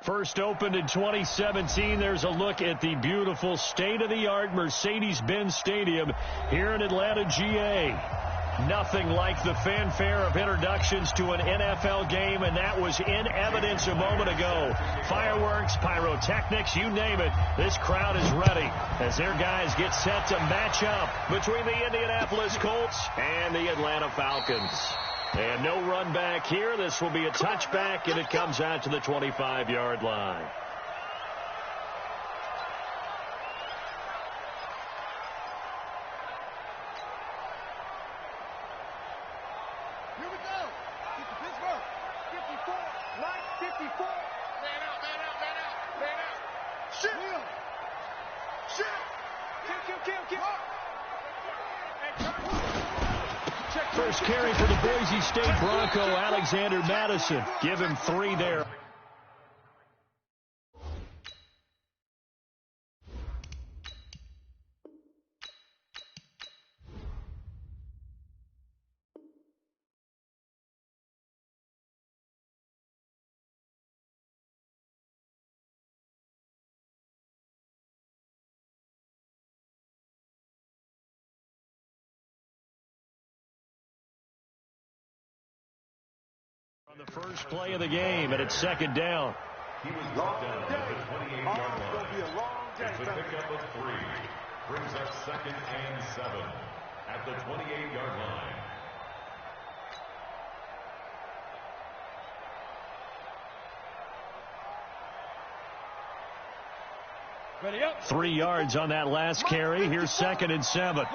First opened in 2017. There's a look at the beautiful state-of-the-art Mercedes-Benz Stadium here in Atlanta, GA. Nothing like the fanfare of introductions to an NFL game, and that was in evidence a moment ago. Fireworks, pyrotechnics, you name it. This crowd is ready as their guys get set to match up between the Indianapolis Colts and the Atlanta Falcons. And no run back here. This will be a touchback, and it comes out to the 25-yard line. Here we go. Get to Pittsburgh. 54. Line 54. Man out, man out, man out, man out. Shit. Wheel. Shit. Kill. First carry for the Boise State Bronco, Alexander Madison. Give him 3 there. On the first play of the game, and it's second down. He was brought down at the 28-yard line. It's a pickup of 3. Brings up 2nd and 7 at the 28-yard line. Ready up. 3 yards on that last carry. Here's 2nd and 7.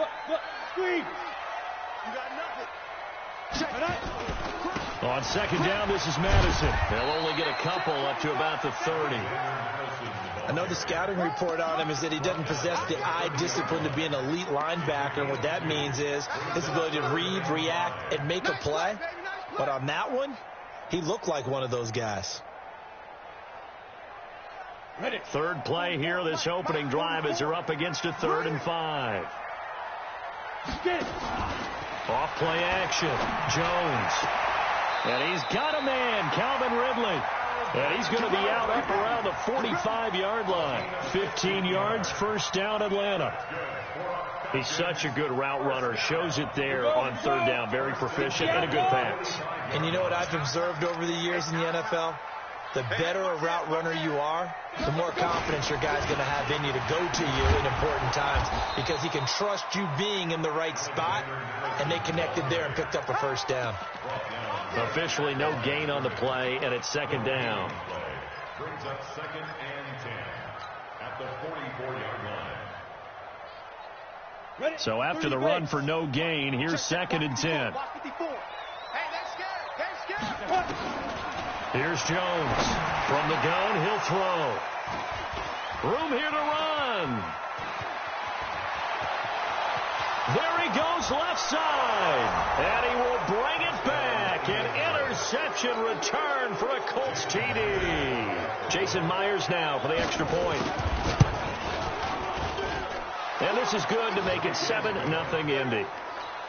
Screen. You got nothing. Check it out. On second down, this is Madison. They'll only get a couple up to about the 30. I know the scouting report on him is that he doesn't possess the eye discipline to be an elite linebacker. What that means is his ability to read, react, and make a play. But on that one, he looked like one of those guys. Third play here, this opening drive, as they're up against a 3rd and 5. Off play action. Jones. And he's got a man, Calvin Ridley. And he's going to be out up around the 45-yard line. 15 yards, first down, Atlanta. He's such a good route runner. Shows it there on 3rd down. Very proficient and a good pass. And you know what I've observed over the years in the NFL? The better a route runner you are, the more confidence your guy's going to have in you to go to you in important times, because he can trust you being in the right spot, and they connected there and picked up a first down. Officially no gain on the play, and it's 2nd down. Brings up 2nd and 10 at the 44-yard line. So after the run for no gain, here's 2nd and 10. Here's Jones. From the gun, he'll throw. Room here to run. There he goes, left side. And he will bring it back. An interception return for a Colts TD. Jason Myers now for the extra point. And this is good to make it 7-0 Indy.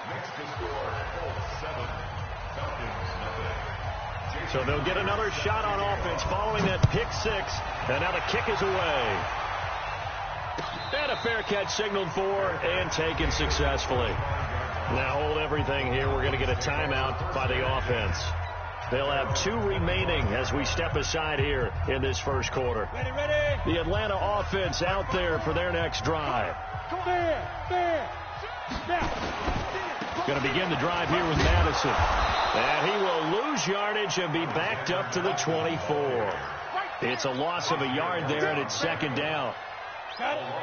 Next to score, Colts 7, Falcons nothing. So they'll get another shot on offense following that pick 6. And now the kick is away. And a fair catch signaled for and taken successfully. Now hold everything here. We're going to get a timeout by the offense. They'll have 2 remaining as we step aside here in this first quarter. Ready. The Atlanta offense out there for their next drive. Going to begin the drive here with Madison. And he will lose yardage and be backed up to the 24. It's a loss of a yard there, and it's 2nd down.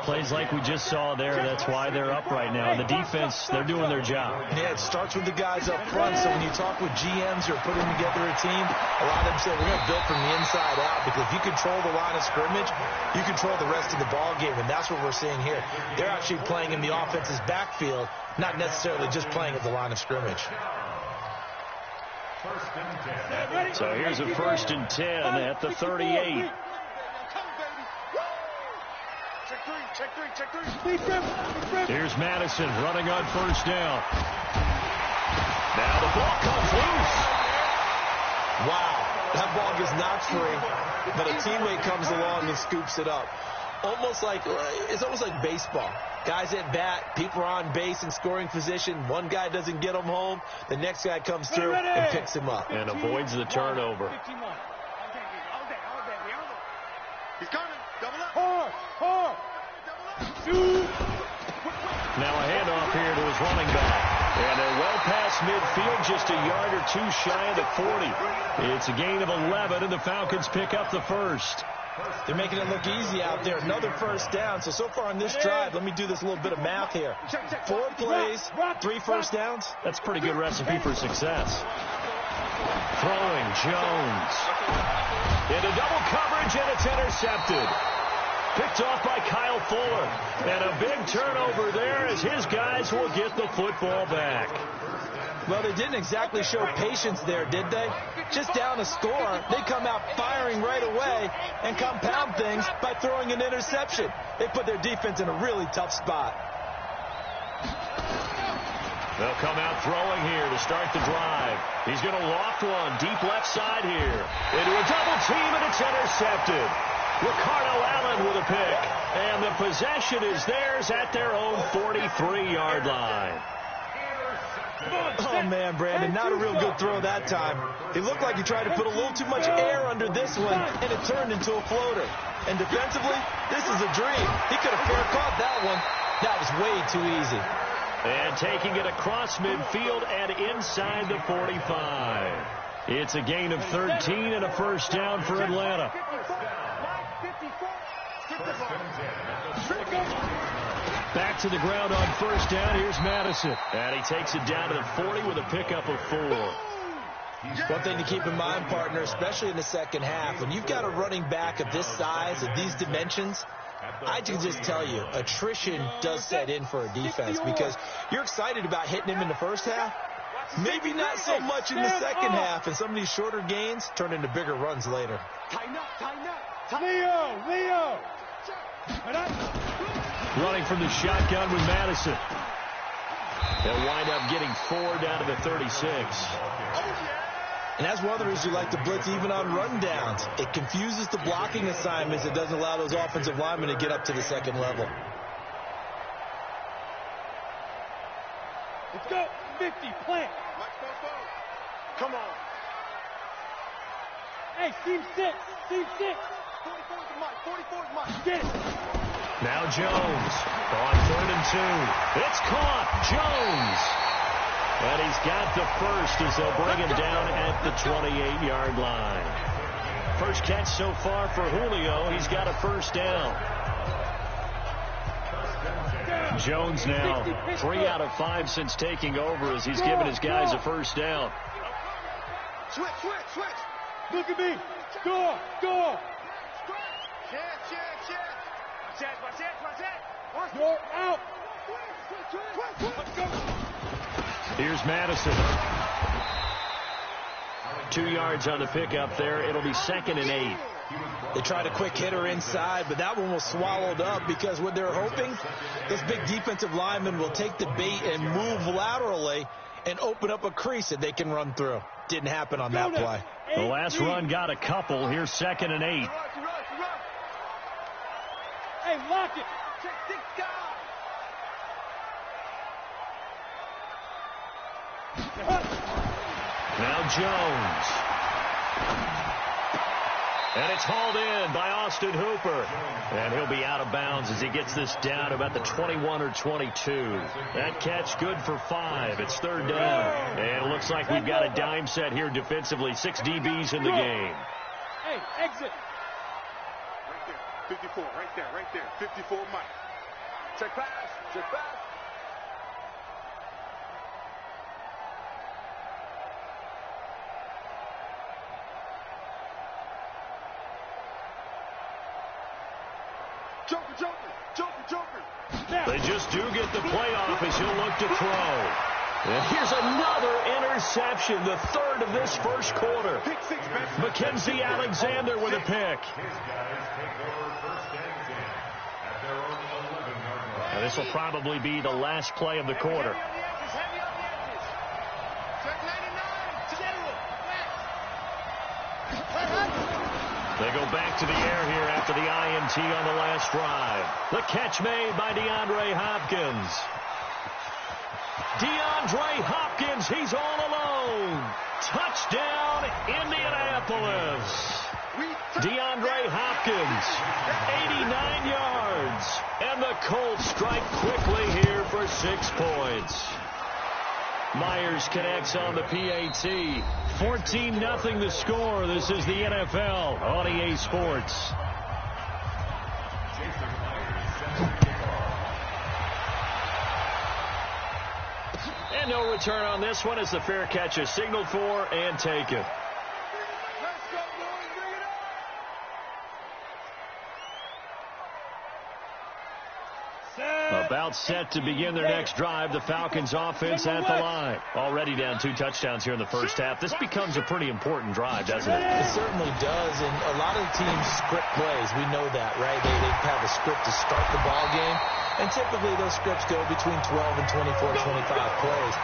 Plays like we just saw there. That's why they're up right now. The defense, they're doing their job. Yeah, it starts with the guys up front. So when you talk with GMs who are putting together a team, a lot of them say we're going to build from the inside out, because if you control the line of scrimmage, you control the rest of the ball game, and that's what we're seeing here. They're actually playing in the offense's backfield, not necessarily just playing at the line of scrimmage. So here's a 1st and 10 at the 38. Check three. Here's Madison running on 1st down. Now the ball comes loose. Wow. That ball gets knocked free, but a teammate comes along and scoops it up. It's almost like baseball. Guys at bat, people are on base in scoring position. One guy doesn't get him home. The next guy comes through and picks him up. And avoids the turnover. He's coming. Double up. Hard. Now a handoff here to his running back. And they're well past midfield, just a yard or two shy of the 40. It's a gain of 11, and the Falcons pick up the first. They're making it look easy out there. Another first down. So far on this drive, let me do this little bit of math here. 4 plays, 3 first downs. That's a pretty good recipe for success. Throwing, Jones. Into double coverage, and it's intercepted. Picked off by Kyle Fuller. And a big turnover there as his guys will get the football back. Well, they didn't exactly show patience there, did they? Just down a score, they come out firing right away and compound things by throwing an interception. They put their defense in a really tough spot. They'll come out throwing here to start the drive. He's going to loft one deep left side here. Into a double team, and it's intercepted. Ricardo Allen with a pick. And the possession is theirs at their own 43-yard line. Oh, man, Brandon, not a real good throw that time. It looked like he tried to put a little too much air under this one, and it turned into a floater. And defensively, this is a dream. He could have fair caught that one. That was way too easy. And taking it across midfield and inside the 45. It's a gain of 13 and a first down for Atlanta. Back to the ground on first down. Here's Madison. And he takes it down to the 40 with a pickup of 4. One thing to keep in mind, partner, especially in the second half, when you've got a running back of this size, of these dimensions, I can just tell you, attrition does set in for a defense because you're excited about hitting him in the first half. Maybe not so much in the second half, and some of these shorter gains turn into bigger runs later. Tighten up. Leo. Running from the shotgun with Madison. They'll wind up getting 4 down to the 36. And that's one of the reasons you like to blitz even on rundowns. It confuses the blocking assignments. It doesn't allow those offensive linemen to get up to the second level. Let's go. 50, plant. Come on. Hey, Steve 6. 44's Mike. Get it. Now Jones on 3rd and 2. It's caught. Jones. And he's got the first as they'll bring him down at the 28-yard line. First catch so far for Julio. He's got a first down. Jones now 3 out of 5 since taking over as he's given his guys a first down. Switch. Look at me. Go. You're out. Let's go. Here's Madison. 2 yards on the pickup there. It'll be 2nd and 8. They tried a quick hitter inside, but that one was swallowed up because what they're hoping, those big defensive linemen will take the bait and move laterally and open up a crease that they can run through. Didn't happen on that play. The last run got a couple. Here's 2nd and 8. Hey, lock it. Now Jones. And it's hauled in by Austin Hooper. And he'll be out of bounds as he gets this down about the 21 or 22. That catch good for 5. It's 3rd down. And it looks like we've got a dime set here defensively. 6 DBs in the game. Hey, exit. Right there. 54, right there. 54, Mike. Check pass. Joker. They just do get the playoff as he'll look to throw. And here's another interception, the 3rd of this first quarter. Mackenzie Alexander with a pick. Now this will probably be the last play of the quarter. They go back to the air here after the INT on the last drive. The catch made by DeAndre Hopkins. DeAndre Hopkins, he's all alone. Touchdown, Indianapolis. DeAndre Hopkins, 89 yards. And the Colts strike quickly here for 6 points. Myers connects on the PAT. 14-0 the score. This is the NFL on EA Sports. And no return on this one as the fair catch is signaled for and taken. About set to begin their next drive. The Falcons offense at the line. Already down 2 touchdowns here in the first half. This becomes a pretty important drive, doesn't it? It certainly does. And a lot of the teams script plays. We know that, right? They have a script to start the ball game. And typically those scripts go between 12 and 24, 25 plays.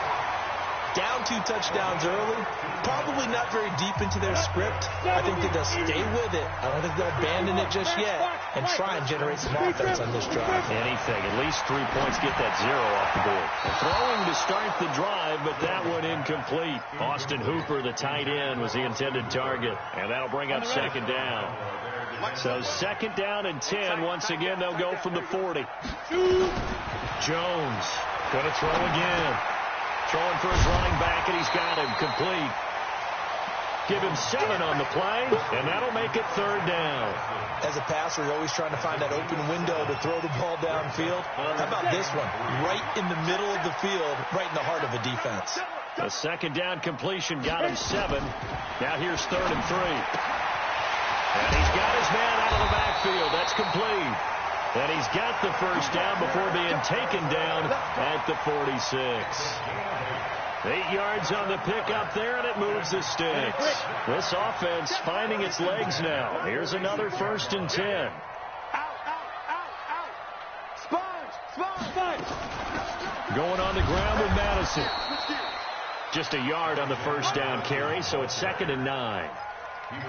Down 2 touchdowns early, probably not very deep into their script. I think that they'll stay with it. I don't think they'll abandon it just yet and try and generate some offense on this drive. Anything. At least 3 points, get that 0 off the board. Throwing to start the drive, but that one incomplete. Austin Hooper, the tight end, was the intended target, and that'll bring up second down. So second down and 10. Once again, they'll go from the 40. Jones going to throw again. Throwing for his running back, and he's got him complete. Give him 7 on the play, and that'll make it third down. As a passer, you're always trying to find that open window to throw the ball downfield. How about this one? Right in the middle of the field, right in the heart of a defense. A second down completion got him 7. Now here's 3rd and 3. And he's got his man out of the backfield. That's complete. And he's got the first down before being taken down at the 46. 8 yards on the pickup there, and it moves the sticks. This offense finding its legs now. Here's another 1st and 10. Going on the ground with Madison. Just a yard on the first down carry, so it's 2nd and 9.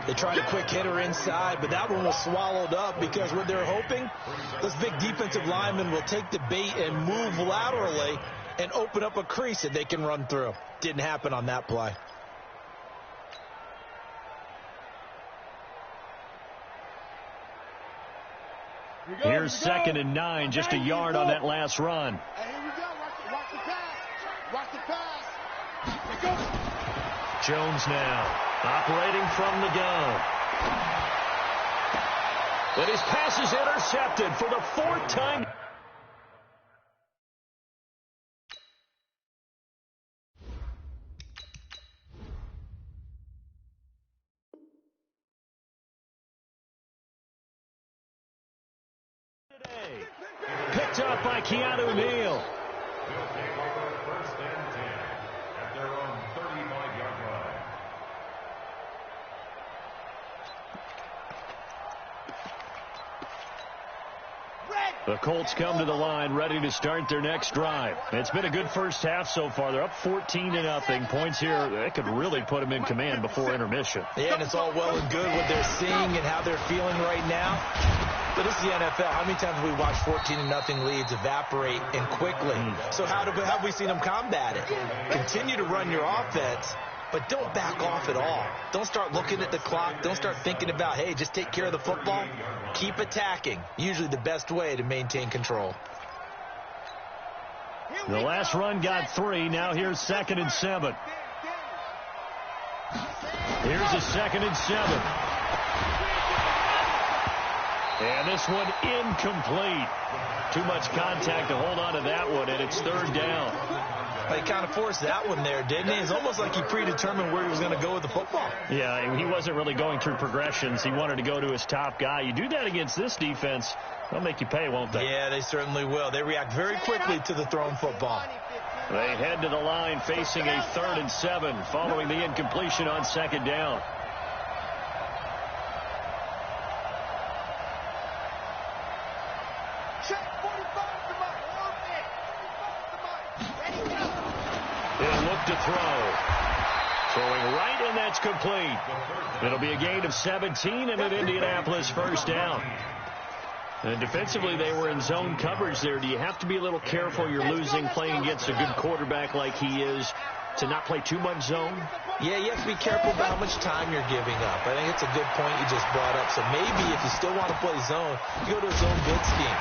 They tried a quick hitter inside, but that one was swallowed up because what they're hoping, this big defensive lineman will take the bait and move laterally and open up a crease that they can run through. Didn't happen on that play. Here's 2nd and 9, just a yard on that last run. Hey, here we go. Watch the pass. Watch the pass. Here we go. Jones now operating from the gun. And his pass is intercepted for the 4th time. Picked up by Keanu Neal. They'll take over 1st and 10 at their own 35-yard line. The Colts come to the line ready to start their next drive. It's been a good first half so far. They're up 14-0. Points here, that could really put them in command before intermission. Yeah, and it's all well and good what they're seeing and how they're feeling right now. But this is the NFL. How many times have we watched 14-0 leads evaporate and quickly? So how have we seen them combat it? Continue to run your offense, but don't back off at all. Don't start looking at the clock. Don't start thinking about, hey, just take care of the football. Keep attacking. Usually the best way to maintain control. The last run got 3. Now here's 2nd and 7. Here's a 2nd and 7. And this one incomplete. Too much contact to hold on to that one, and it's 3rd down. He kind of forced that one there, didn't he? It's almost like he predetermined where he was going to go with the football. Yeah, he wasn't really going through progressions. He wanted to go to his top guy. You do that against this defense, they'll make you pay, won't they? Yeah, they certainly will. They react very quickly to the thrown football. They head to the line facing a 3rd and 7 following the incompletion on 2nd down. He'll look to throw. Throwing right, and that's complete. It'll be a gain of 17 and an Indianapolis first down. And defensively, they were in zone coverage there. Do you have to be a little careful? You're losing playing against a good quarterback like he is to not play too much zone? Yeah, you have to be careful about how much time you're giving up. I think it's a good point you just brought up. So maybe if you still want to play zone, you go to a zone bid scheme.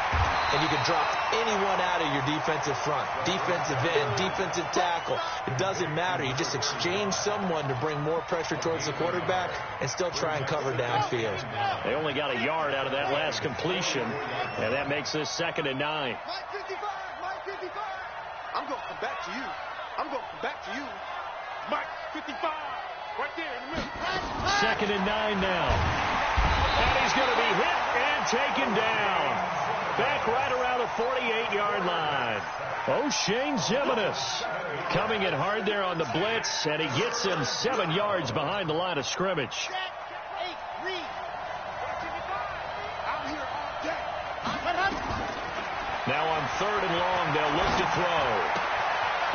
And you can drop anyone out of your defensive front, defensive end, defensive tackle. It doesn't matter. You just exchange someone to bring more pressure towards the quarterback and still try and cover downfield. They only got a yard out of that last completion, and that makes this 2nd and 9. Mike 55, Mike 55. I'm going to come back to you. I'm going to come back to you. Mike 55, right there in the middle. 2nd and 9 now. And he's going to be hit and taken down. Back right around the 48-yard line. O'Shane Zimenez coming in hard there on the blitz, and he gets him 7 yards behind the line of scrimmage. Now on 3rd and long, they'll look to throw.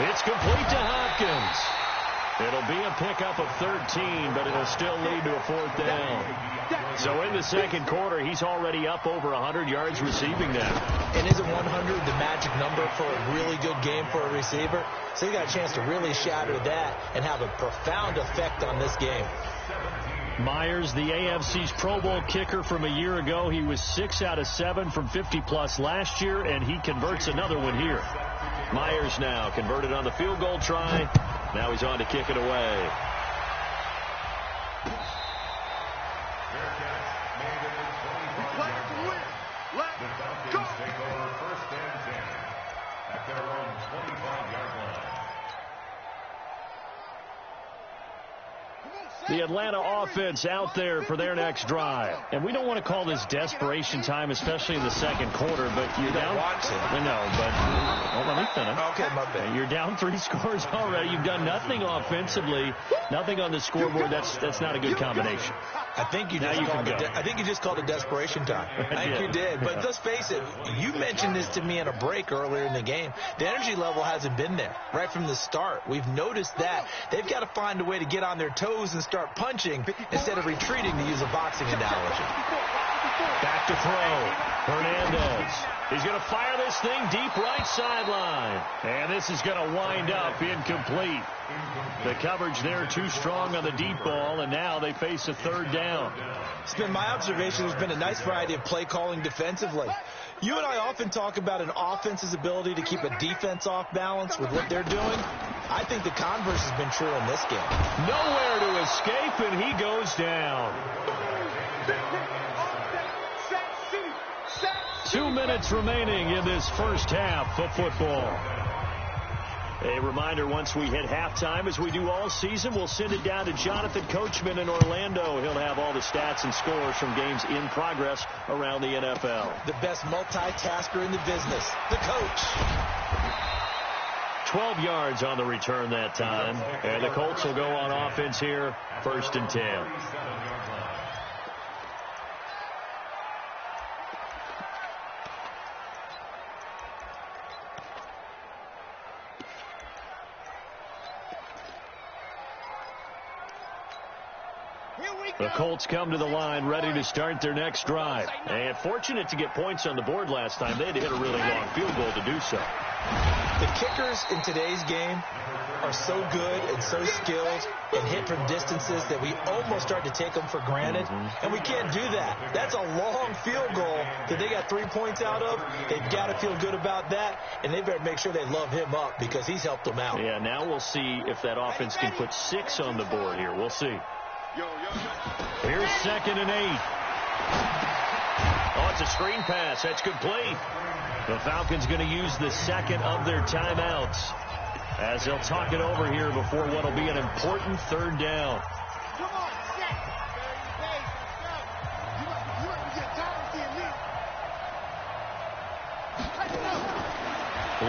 It's complete to Hopkins. It'll be a pickup of 13, but it'll still lead to a 4th down. So in the second quarter, he's already up over 100 yards receiving now. And isn't 100 the magic number for a really good game for a receiver? So you got a chance to really shatter that and have a profound effect on this game. Myers, the AFC's Pro Bowl kicker from a year ago. He was 6 out of 7 from 50-plus last year, and he converts another one here. Myers now converted on the field goal try. Now he's on to kick it away. Take over 1st and 10 at their own 25-yard line. The Atlanta offense out there for their next drive. And we don't want to call this desperation time, especially in the second quarter, but you're down. Let me finish. Okay, my bad. You're down 3 scores already. You've done nothing offensively, nothing on the scoreboard. That's not a good combination. I think you just called it desperation time. I think you did. But let's face it, you mentioned this to me in a break earlier in the game. The energy level hasn't been there right from the start. We've noticed that. They've got to find a way to get on their toes and start punching instead of retreating, to use a boxing analogy. Back to throw. Hernandez. He's going to fire this thing deep right sideline. And this is going to wind up incomplete. The coverage there too strong on the deep ball, and now they face a 3rd down. It's been my observation there's been a nice variety of play calling defensively. You and I often talk about an offense's ability to keep a defense off balance with what they're doing. I think the converse has been true in this game. Nowhere to escape, and he goes down. 2 minutes remaining in this first half of football. A reminder, once we hit halftime, as we do all season, we'll send it down to Jonathan Coachman in Orlando. He'll have all the stats and scores from games in progress around the NFL. The best multitasker in the business, the coach. 12 yards on the return that time. And the Colts will go on offense here, 1st and 10. The Colts come to the line ready to start their next drive. And fortunate to get points on the board last time. They had to hit a really long field goal to do so. The kickers in today's game are so good and so skilled and hit from distances that we almost start to take them for granted. And we can't do that. That's a long field goal that they got 3 points out of. They've got to feel good about that, and they better make sure they love him up because he's helped them out. Yeah, now we'll see if that offense can put 6 on the board here. We'll see. Here's 2nd and 8. Oh, it's a screen pass. That's complete. The Falcons going to use the 2nd of their timeouts as they'll talk it over here before what will be an important 3rd down.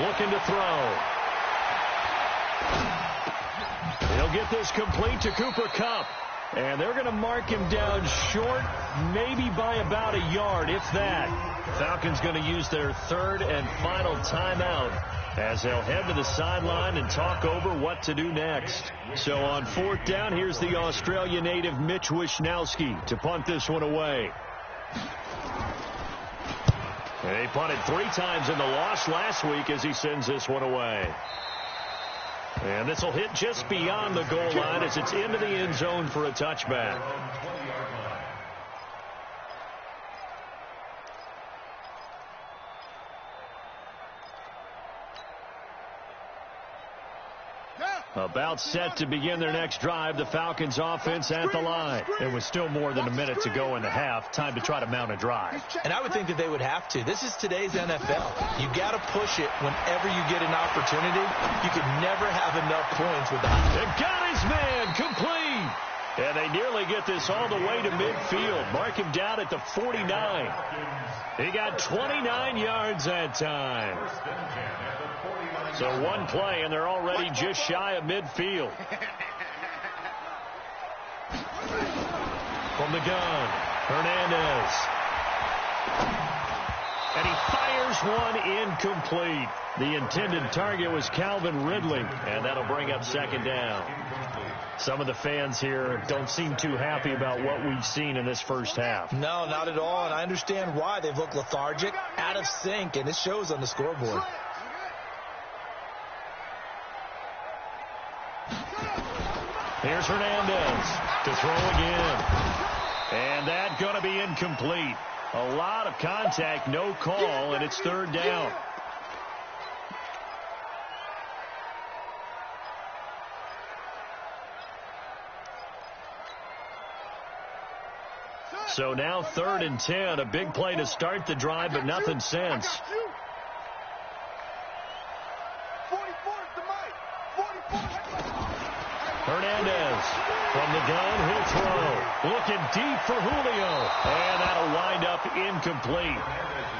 Looking to throw. He'll get this complete to Cooper Kupp. And they're going to mark him down short, maybe by about a yard, if that. Falcons going to use their 3rd and final timeout as they'll head to the sideline and talk over what to do next. So on 4th down, here's the Australia native Mitch Wishnowski to punt this one away. He punted 3 times in the loss last week as he sends this one away. And this will hit just beyond the goal line as it's into the end zone for a touchback. About set to begin their next drive, the Falcons offense at the line. There was still more than a minute to go in the half. Time to try to mount a drive. And I would think that they would have to. This is today's NFL. You got to push it whenever you get an opportunity. You can never have enough points without it. They got his man complete. And they nearly get this all the way to midfield. Mark him down at the 49. He got 29 yards that time. So one play, and they're already just shy of midfield. From the gun, Hernandez. And he fires one incomplete. The intended target was Calvin Ridley, and that'll bring up 2nd down. Some of the fans here don't seem too happy about what we've seen in this first half. No, not at all, and I understand why. They've looked lethargic, out of sync, and it shows on the scoreboard. Here's Hernandez to throw again. And that's going to be incomplete. A lot of contact, no call, and it's 3rd down. So now 3rd and 10. A big play to start the drive, but nothing since. Hernandez from the gun, he'll throw. Looking deep for Julio. And that'll wind up incomplete.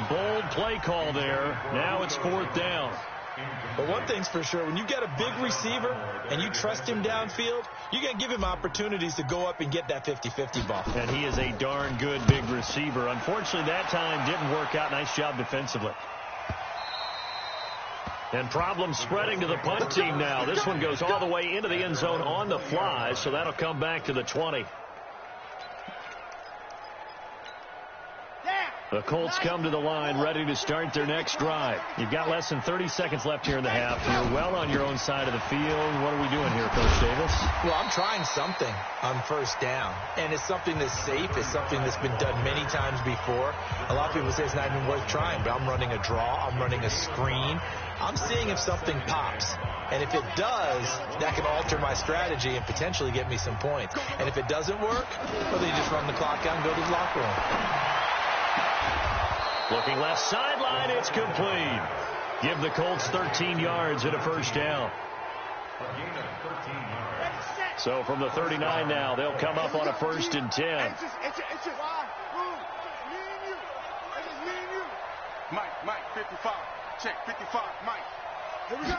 Bold play call there. Now it's 4th down. But one thing's for sure, when you get a big receiver and you trust him downfield, you got to give him opportunities to go up and get that 50-50 ball. And he is a darn good big receiver. Unfortunately, that time didn't work out. Nice job defensively. And problems spreading to the punt team now. This one goes all the way into the end zone on the fly, so that'll come back to the 20. The Colts come to the line ready to start their next drive. You've got less than 30 seconds left here in the half. You're well on your own side of the field. What are we doing here, Coach Davis? Well, I'm trying something on 1st down. And it's something that's safe. It's something that's been done many times before. A lot of people say it's not even worth trying, but I'm running a draw. I'm running a screen. I'm seeing if something pops. And if it does, that can alter my strategy and potentially get me some points. And if it doesn't work, well, then you just run the clock out and go to the locker room. Looking left sideline, it's complete. Give the Colts 13 yards and a 1st down. So from the 39 now, they'll come up on a 1st and 10. Mike, 55. Check, 55, Mike. Here we go.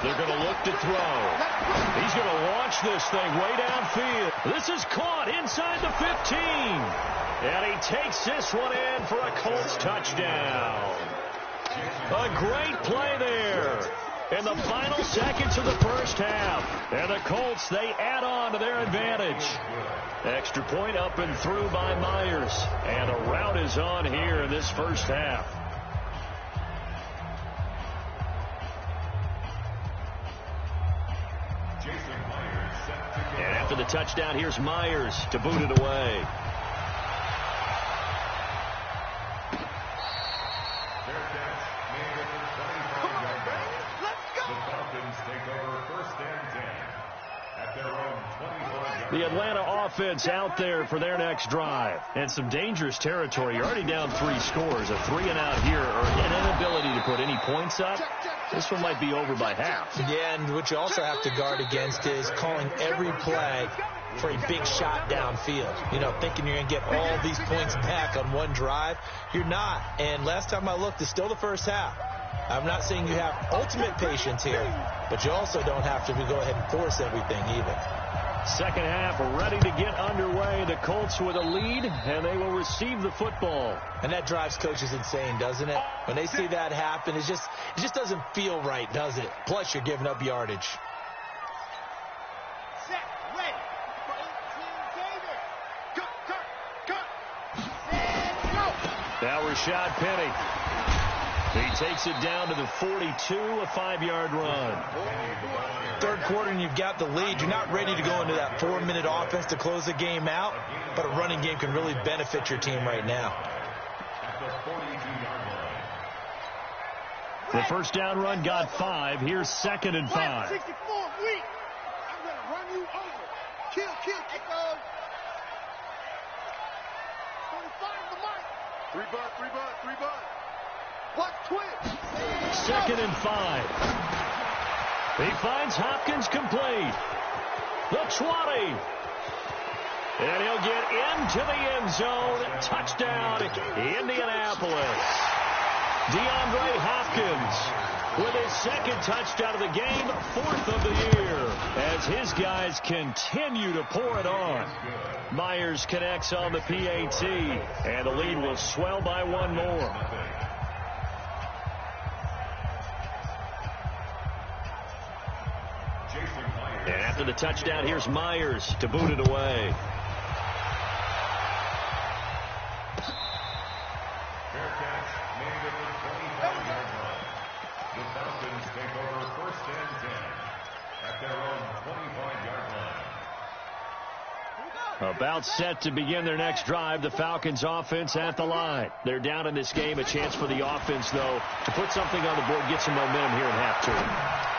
They're going to look to throw. He's going to launch this thing way downfield. This is caught inside the 15. And he takes this one in for a Colts touchdown. A great play there in the final seconds of the first half. And the Colts, they add on to their advantage. Extra point up and through by Myers. And a rout is on here in this first half. And after the touchdown, here's Myers to boot it away. The Atlanta offense out there for their next drive. And some dangerous territory. You're already down 3 scores. A 3-and-out here or an inability to put any points up. This one might be over by half. Yeah, and what you also have to guard against is calling every play for a big shot downfield. You know, thinking you're going to get all these points back on one drive. You're not. And last time I looked, it's still the first half. I'm not saying you have ultimate patience here, but you also don't have to go ahead and force everything either. Second half ready to get underway. The Colts with a lead, and they will receive the football. And that drives coaches insane, doesn't it? When they see that happen, it just doesn't feel right, does it? Plus, you're giving up yardage. Set, ready. 18 Davis. Cut. Set, go. Now Rashad Penny. He takes it down to the 42, a 5-yard run. Third quarter and you've got the lead. You're not ready to go into that 4-minute offense to close the game out, but a running game can really benefit your team right now. The first down run got 5. Here's 2nd and 5. 64, weak. I'm going to run you over. Kill. Echo. 25 the mic. 3 bud. Watch twitch. 2nd and 5. He finds Hopkins complete. The 20. And he'll get into the end zone. Touchdown, Indianapolis. DeAndre Hopkins with his 2nd touchdown of the game, 4th of the year, as his guys continue to pour it on. Myers connects on the PAT, and the lead will swell by 1 more. And after the touchdown, here's Myers to boot it away. Fair catch made at the 25-yard line. The Falcons take over 1st and 10 at their own 25-yard line. About set to begin their next drive, the Falcons offense at the line. They're down in this game. A chance for the offense, though, to put something on the board, get some momentum here in half two.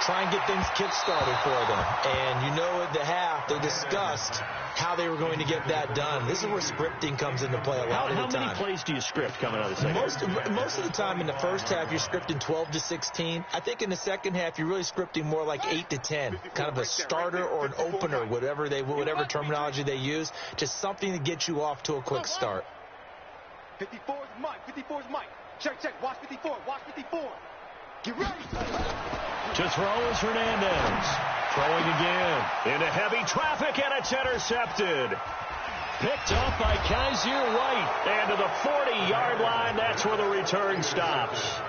Try and get things kick-started for them. And you know at the half, they discussed how they were going to get that done. This is where scripting comes into play a lot of the time. How many plays do you script coming out of the second half? Most of the time in the first half, you're scripting 12 to 16. I think in the second half, you're really scripting more like 8 to 10. Kind of a starter or an opener, whatever terminology they use. Just something to get you off to a quick start. 54's Mike. Check. Watch 54. Get ready. To throw is Hernandez. Throwing again. Into heavy traffic, and it's intercepted. Picked off by Kaiser White. And to the 40-yard line, that's where the return stops.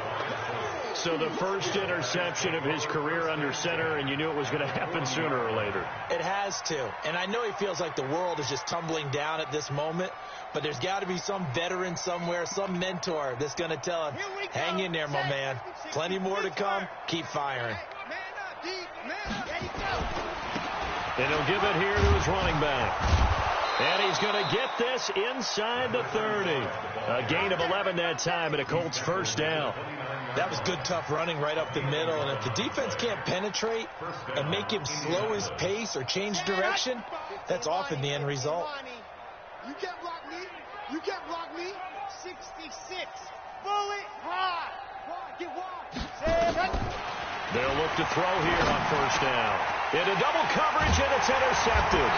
So the first interception of his career under center, and you knew it was going to happen sooner or later. It has to. And I know he feels like the world is just tumbling down at this moment, but there's got to be some veteran somewhere, some mentor that's going to tell him, hang in there, my man. Plenty more to come. Keep firing. And he'll give it here to his running back. And he's going to get this inside the 30. A gain of 11 that time, and a Colts first down. That was good, tough running right up the middle. And if the defense can't penetrate and make him slow his pace or change direction, that's often the end result. You can't block me. 66. Bullet high. Get wide. They'll look to throw here on first down. Into double coverage, and it's intercepted.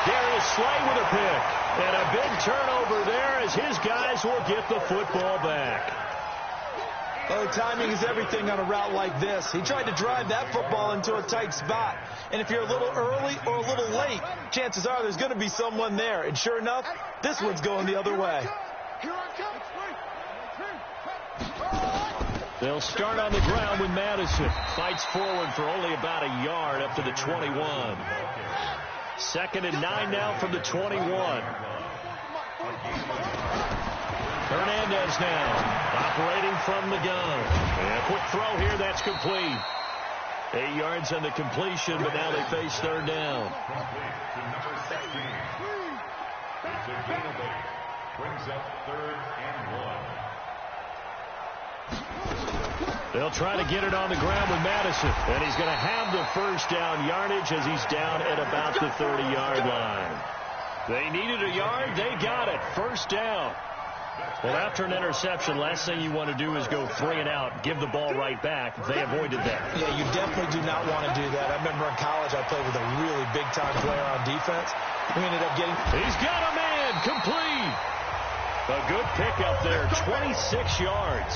Darius Slay with a pick. And a big turnover there as his guys will get the football back. Well, timing is everything on a route like this. He tried to drive that football into a tight spot. And if you're a little early or a little late, chances are there's going to be someone there. And sure enough, this one's going the other way. They'll start on the ground with Madison. Fights forward for only about a yard up to the 21. 2nd and 9 now from the 21. Hernandez now operating from the gun. And a quick throw here, that's complete. 8 yards on the completion, but now they face third down. It's a gain of 8. Brings up 3rd and 1. They'll try to get it on the ground with Madison. And he's going to have the first down yardage as he's down at about the 30-yard line. They needed a yard. They got it. First down. Well, after an interception, last thing you want to do is go 3 and out, give the ball right back. They avoided that. Yeah, you definitely do not want to do that. I remember in college I played with a really big-time player on defense. We ended up getting... He's got a man complete. A good pickup there, 26 yards.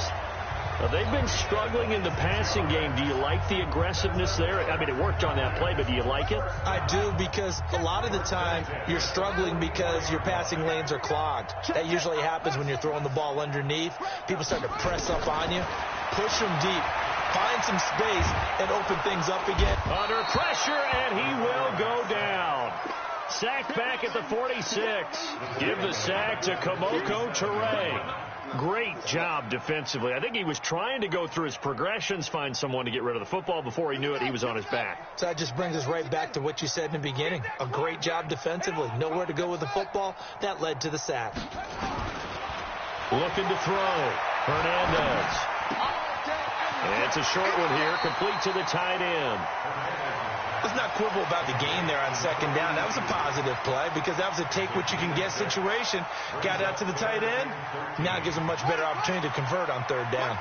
Well, they've been struggling in the passing game. Do you like the aggressiveness there? I mean, it worked on that play, but do you like it? I do, because a lot of the time you're struggling because your passing lanes are clogged. That usually happens when you're throwing the ball underneath. People start to press up on you. Push them deep. Find some space and open things up again. Under pressure, and he will go down. Sacked back at the 46. Give the sack to Kamoko Ture. Great job defensively. I think he was trying to go through his progressions, find someone to get rid of the football. Before he knew it, he was on his back. So that just brings us right back to what you said in the beginning. A great job defensively. Nowhere to go with the football. That led to the sack. Looking to throw. Hernandez. And it's a short one here, complete to the tight end. Let's not quibble about the gain there on second down. That was a positive play because that was a take-what-you-can-get situation. Got out to the tight end. Now it gives them a much better opportunity to convert on third down.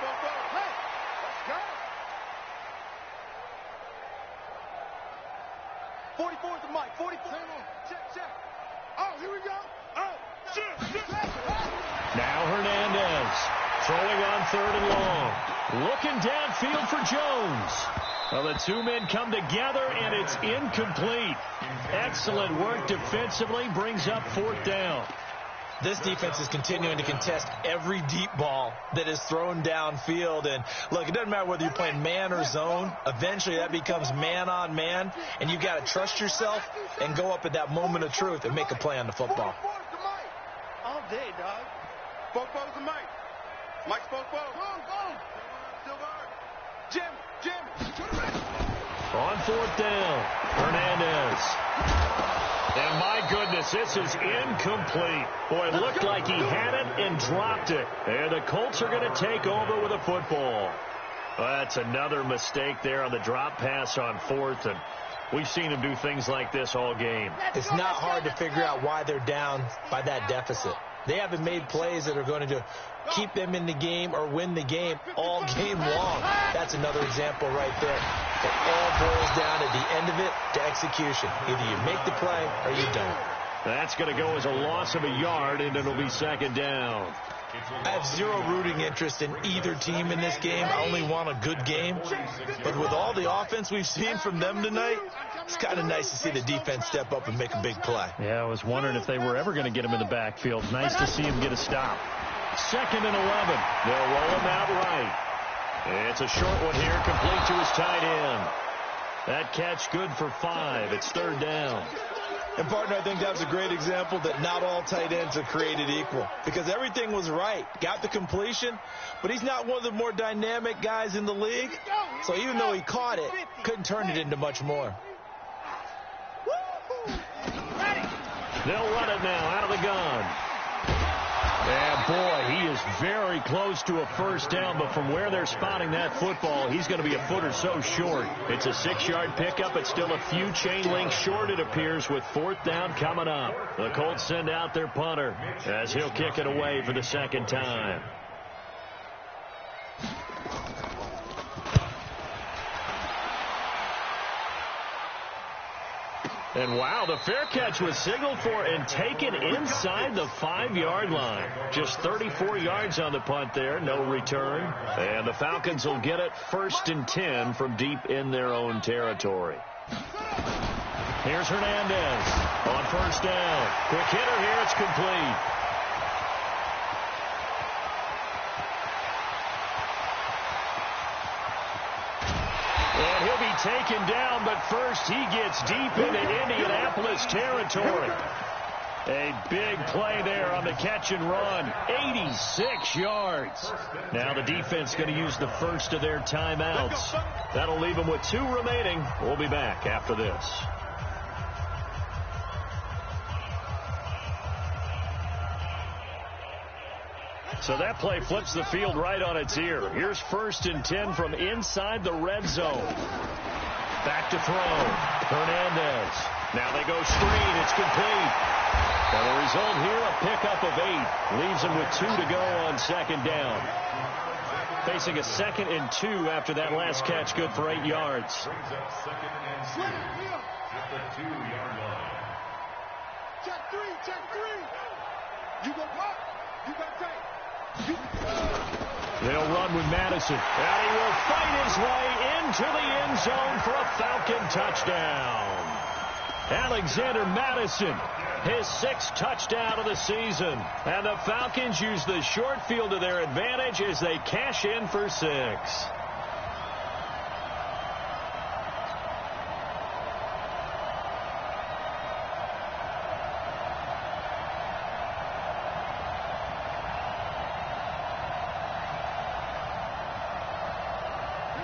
Now Hernandez throwing on third and long. Looking downfield for Jones. Well, the two men come together, and it's incomplete. Excellent work defensively, brings up fourth down. This defense is continuing to contest every deep ball that is thrown downfield. And, look, it doesn't matter whether you're playing man or zone. Eventually, that becomes man-on-man, and you've got to trust yourself and go up at that moment of truth and make a play on the football. All day, dog. Football's the Mike. Mike's football. Go. Jim. On fourth down, Hernandez. And my goodness, this is incomplete. Boy, it looked like he had it and dropped it. And the Colts are going to take over with a football. Well, that's another mistake there on the drop pass on fourth. And we've seen him do things like this all game. It's not hard to figure out why they're down by that deficit. They haven't made plays that are going to keep them in the game or win the game all game long. That's another example right there. It all boils down at the end of it to execution. Either you make the play or you don't. That's going to go as a loss of a yard, and it'll be second down. I have zero rooting interest in either team in this game. I only want a good game. But with all the offense we've seen from them tonight, it's kind of nice to see the defense step up and make a big play. Yeah, I was wondering if they were ever going to get him in the backfield. Nice to see him get a stop. Second and 11. They'll roll him out right. It's a short one here, complete to his tight end. That catch good for 5. It's third down. And, partner, I think that was a great example that not all tight ends are created equal, because everything was right. Got the completion, but he's not one of the more dynamic guys in the league. So even though he caught it, couldn't turn it into much more. They'll run it now out of the gun. And, boy, he is very close to a first down, but from where they're spotting that football, he's going to be a foot or so short. It's a 6-yard pickup. It's still a few chain links short, it appears, with fourth down coming up. The Colts send out their punter as he'll kick it away for the second time. And, wow, the fair catch was signaled for and taken inside the 5-yard line. Just 34 yards on the punt there, no return. And the Falcons will get it 1st and 10 from deep in their own territory. Here's Hernandez on first down. Quick hitter here, it's complete. And he'll be taken down, but first he gets deep into Indianapolis territory. A big play there on the catch and run. 86 yards. Now the defense going to use the first of their timeouts. That'll leave them with 2 remaining. We'll be back after this. So that play flips the field right on its ear. Here's 1st and 10 from inside the red zone. Back to throw. Hernandez. Now they go screen. It's complete. And the result here, a pickup of 8. Leaves them with 2 to go on second down. Facing a 2nd and 2 after that last catch, good for 8 yards. Brings up 2nd and 2 at the 2-yard line. Check 3. You go block. You got tight. They'll run with Madison. And he will fight his way into the end zone for a Falcon touchdown. Alexander Madison, his 6th touchdown of the season. And the Falcons use the short field to their advantage as they cash in for 6.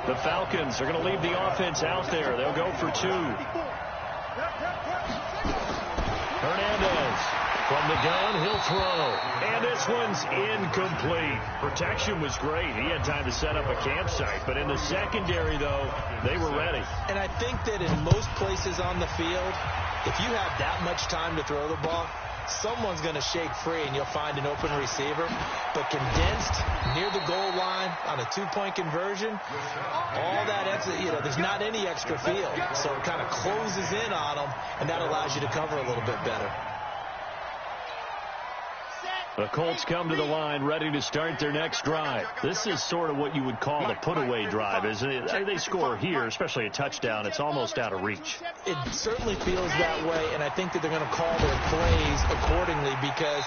The Falcons are going to leave the offense out there. They'll go for 2. Hernandez from the gun. He'll throw. And this one's incomplete. Protection was great. He had time to set up a campsite. But in the secondary, though, they were ready. And I think that in most places on the field, if you have that much time to throw the ball, someone's going to shake free and you'll find an open receiver. But condensed near the goal line on a 2-point conversion, all that extra, there's not any extra field. So it kind of closes in on them, and that allows you to cover a little bit better. The Colts come to the line ready to start their next drive. This is sort of what you would call a put-away drive, isn't it? They score here, especially a touchdown. It's almost out of reach. It certainly feels that way, and I think that they're going to call their plays accordingly because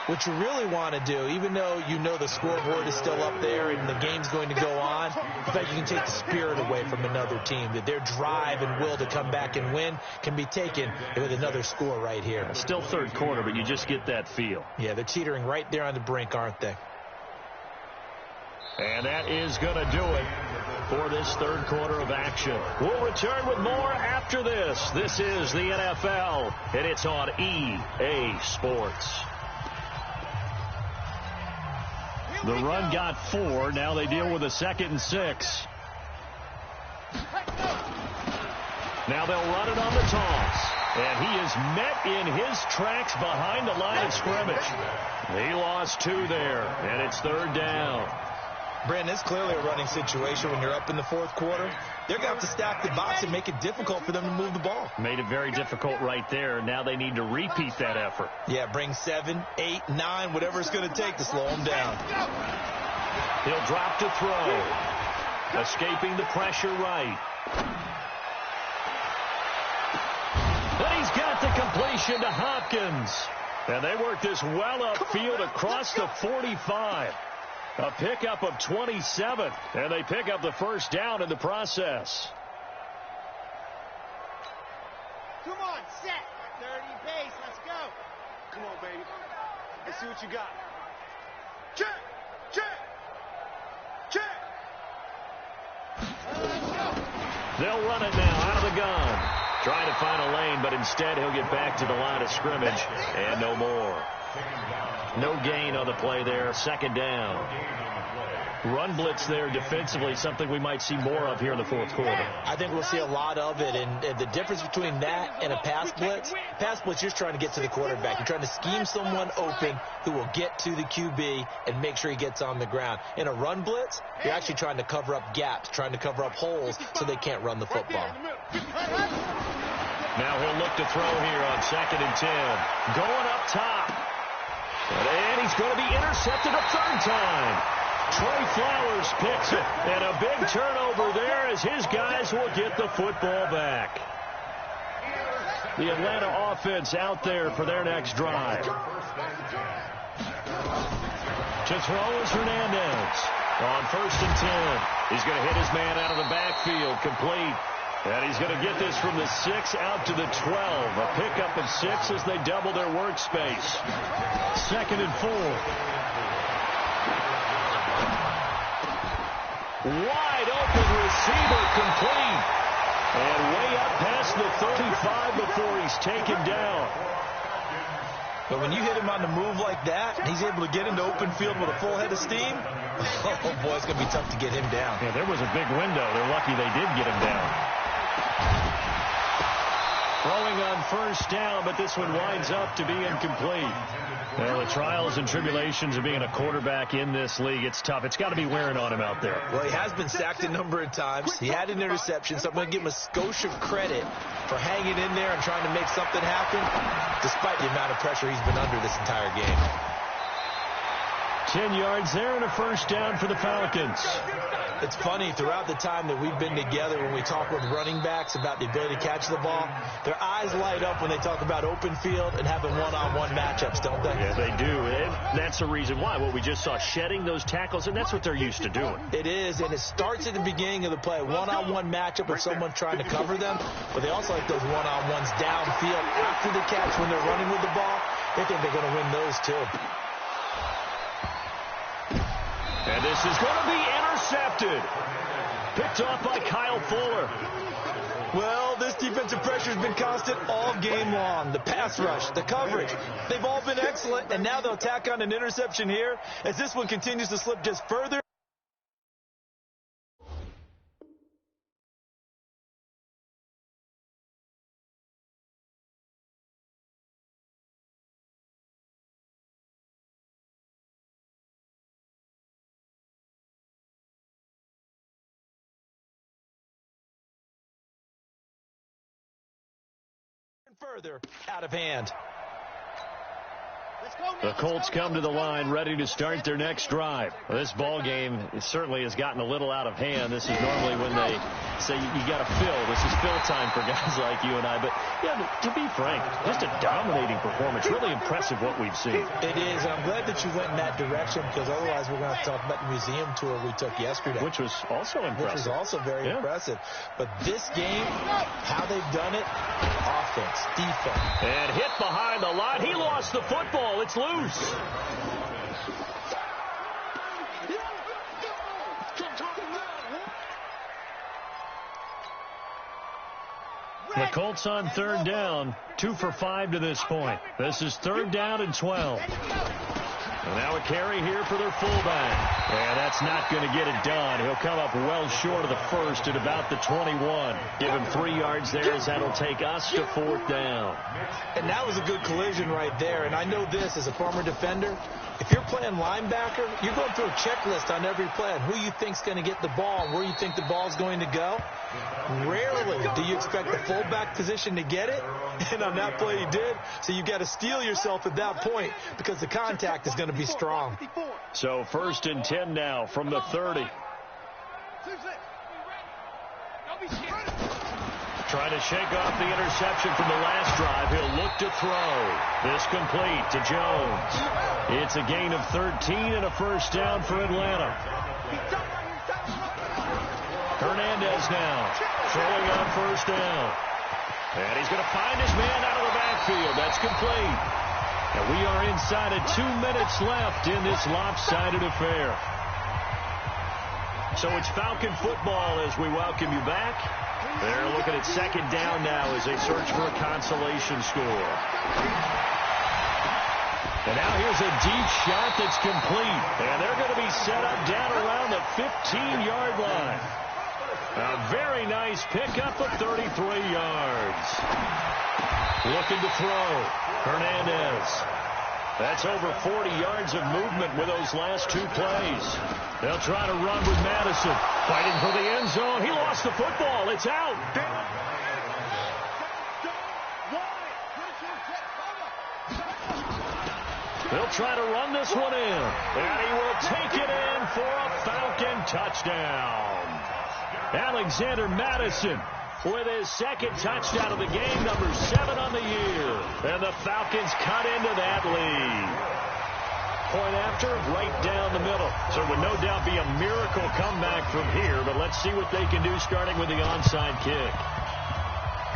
what you really want to do, even though you know the scoreboard is still up there and the game's going to go on, in fact, you can take the spirit away from another team, that their drive and will to come back and win can be taken with another score right here. Still third quarter, but you just get that feel. Yeah, they're teetering right there on the brink, aren't they? And that is going to do it for this third quarter of action. We'll return with more after this. This is the NFL, and it's on EA Sports. The run got 4. Now they deal with a 2nd and 6. Now they'll run it on the toss. And he is met in his tracks behind the line of scrimmage. He lost 2 there, and it's 3rd down. Brandon, it's clearly a running situation when you're up in the 4th quarter. They're going to have to stack the box and make it difficult for them to move the ball. Made it very difficult right there. Now they need to repeat that effort. Yeah, bring 7, 8, 9, whatever it's going to take to slow them down. He'll drop to throw. Escaping the pressure right. And he's got the completion to Hopkins. And they work this well upfield across the 45. A pickup of 27, and they pick up the first down in the process. Come on, set. 30 base, let's go. Come on, baby. Let's see what you got. Check, check, check. Let's go. They'll run it now out of the gun. Trying to find a lane, but instead he'll get back to the line of scrimmage, and no more. No gain on the play there, 2nd down. Run blitz there defensively, something we might see more of here in the 4th quarter. I think we'll see a lot of it, and the difference between that and a pass blitz, you're trying to get to the quarterback. You're trying to scheme someone open who will get to the QB and make sure he gets on the ground. In a run blitz, you're actually trying to cover up gaps, trying to cover up holes so they can't run the football. Now he'll look to throw here on 2nd and 10. Going up top. And he's going to be intercepted a 3rd time. Trey Flowers picks it, and a big turnover there as his guys will get the football back. The Atlanta offense out there for their next drive. To throw is Hernandez. On 1st and 10. He's going to hit his man out of the backfield, complete. And he's going to get this from the 6 out to the 12. A pickup of 6 as they double their workspace. 2nd and 4. Wide open receiver, complete. And way up past the 35 before he's taken down. But when you hit him on the move like that, he's able to get into open field with a full head of steam. Oh, boy, it's going to be tough to get him down. Yeah, there was a big window. They're lucky they did get him down. Throwing on 1st down, but this one winds up to be incomplete. Well, the trials and tribulations of being a quarterback in this league, it's tough. It's got to be wearing on him out there. Well, he has been sacked a number of times. He had an interception, so I'm going to give him a skosh of credit for hanging in there and trying to make something happen, despite the amount of pressure he's been under this entire game. 10 yards there and a first down for the Falcons. It's funny, throughout the time that we've been together, when we talk with running backs about the ability to catch the ball, their eyes light up when they talk about open field and having one-on-one matchups, don't they? Yeah, they do. And that's the reason why. What we just saw, shedding those tackles, and that's what they're used to doing. It is, and it starts at the beginning of the play. One-on-one matchup with someone trying to cover them, but they also like those one-on-ones downfield after the catch when they're running with the ball. They think they're going to win those, too. And this is going to be intercepted. Picked off by Kyle Fuller. Well, this defensive pressure has been constant all game long. The pass rush, the coverage, they've all been excellent, and now they'll tack on an interception here as this one continues to slip just further. Further out of hand. The Colts come to the line ready to start their next drive. Well, this ball game certainly has gotten a little out of hand. This is normally when they say you got to fill. This is fill time for guys like you and I. But, yeah, to be frank, just a dominating performance. Really impressive what we've seen. It is, and I'm glad that you went in that direction because otherwise we're going to have to talk about the museum tour we took yesterday. Which was also impressive. Which was also very impressive. But this game, how they've done it, offense, defense. And hit behind the line. He lost the football. It's loose. The Colts on third down, 2 for 5 to this point. This is third down and 12. And now a carry here for their fullback. And that's not going to get it done. He'll come up well short of the first at about the 21. Give him 3 yards there as that'll take us to fourth down. And that was a good collision right there. And I know this as a former defender. If you're playing linebacker, you're going through a checklist on every play on who you think's going to get the ball and where you think the ball's going to go. Rarely do you expect the fullback position to get it. And on that play he did. So you got to steel yourself at that point because the contact is going to be strong. So first and 10 now from the 30. Trying to shake off the interception from the last drive. He'll look to throw. This complete to Jones. It's a gain of 13 and a first down for Atlanta. Hernandez now throwing on first down. And he's going to find his man out of the backfield. That's complete. And we are inside of 2 minutes left in this lopsided affair. So it's Falcon football as we welcome you back. They're looking at second down now as they search for a consolation score. And now here's a deep shot that's complete. And they're going to be set up down around the 15-yard line. A very nice pickup of 33 yards. Looking to throw. Hernandez. That's over 40 yards of movement with those last 2 plays. They'll try to run with Madison. Fighting for the end zone. He lost the football. It's out. They'll try to run this one in. And he will take it in for a Falcon touchdown. Alexander Madison with his second touchdown of the game, number 7 on the year. And the Falcons cut into that lead. Point after, right down the middle. So it would no doubt be a miracle comeback from here, but let's see what they can do starting with the onside kick.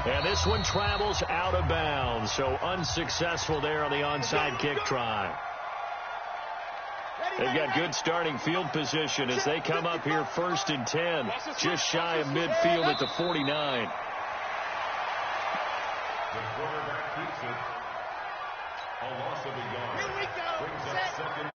And this one travels out of bounds, so unsuccessful there on the onside kick try. They've got good starting field position as they come up here first and 10, just shy of midfield at the 49. The quarterback keeps it. A loss of a yard. Brings up second